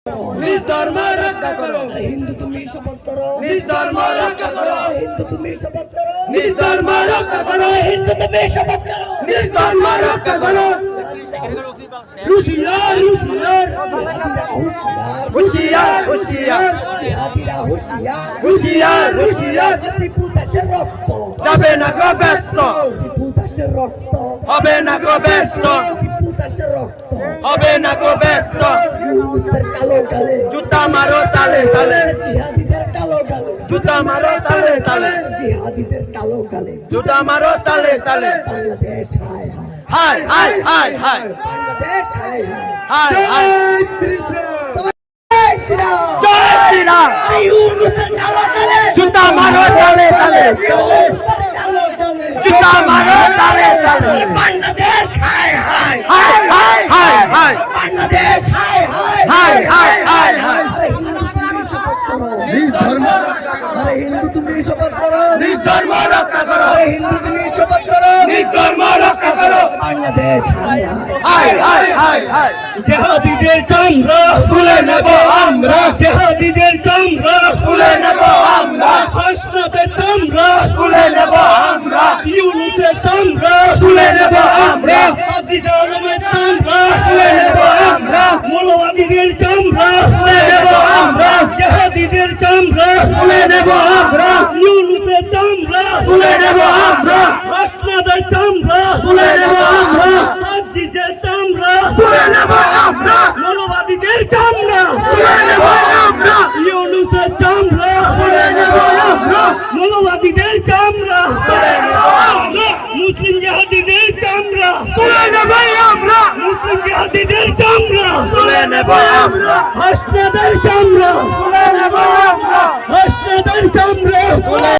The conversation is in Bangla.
নিজ ধর্ম রক্ষা করো। হিন্দু তুমি শপথ করো। নিজ ধর্ম রক্ষা করো। হিন্দু তুমি শপথ করো। নিজ ধর্ম রক্ষা করো। হিন্দু তুমি শপথ করো। নিজ ধর্ম রক্ষা করো। হুশিয়ার হুশিয়ার হুশিয়ার হুশিয়ার জিহাদিরা হুশিয়ার হুশিয়ার হুশিয়ার টিপু দাসের রক্ত যাবে না গো ব্যর্থ, টিপু দাসের রক্ত হবে না গো ব্যর্থ, টিপু দাসের রক্ত হবে না গো ব্যর্থ। ইউনুসের কালো গালে জুতা মারো তালে তালে, জিহাদিদের কালো গালে জুতা মারো তালে তালে, জিহাদিদের কালো গালে জুতা মারো তালে তালে। বাংলাদেশ হায় হায় হায় হায় হায় হায় বাংলাদেশ হায় হায় হায়। জয় শ্রীরাম জয় শ্রীরাম। ইউনুসের কালো গালে জুতা মারো তালে তালে, জুতা মারো তালে তালে। বাংলাদেশ হায় হায় হায় হায় হায় হায় বাংলাদেশ হায় হায় হায় হায় হায় হায়। নিজ ধর্ম রক্ষা করো। হিন্দু তুমি শপথ করো। নিজ ধর্ম রক্ষা করো। হিন্দু তুমি শপথ করো। নিজ ধর্ম রক্ষা করো। বাংলাদেশ হায় হায় হায় হায় হায় হায়। জিহাদিদের চামড়া তুলে নেব আমরা, জিহাদিদের চামড়া তুলে নেব আমরা, হাসনাতের চামড়া তুলে নেব আমরা, ইউনুসের চামড়া তুলে নেব আমরা, আজিজ আলমের চামড়া তুলে নেব আমরা, মৌলবাদীদের চামড়া তুলে নেব আমরা, জিহাদিদের চামড়া তুলে নেব আমরা, ইউনুসের চামড়া তুলে নেব আমরা, হাসনাতের চামড়া তুলে নেব আমরা, আজিজের চামড়া তুলে নেব আমরা, মৌলবাদীদের চামড়া তুলে নেব আমরা, ইউনুসের চামড়া তুলে নেব আমরা, মৌলবাদীদের চামড়া তুলে নেব আমরা, মুসলিম জিহাদিদের চামড়া তুলে নেব আমরা, মুসলিম জিহাদিদের চামড়া তুলে নেব আমরা, হাসনাদের চামড়া তুলে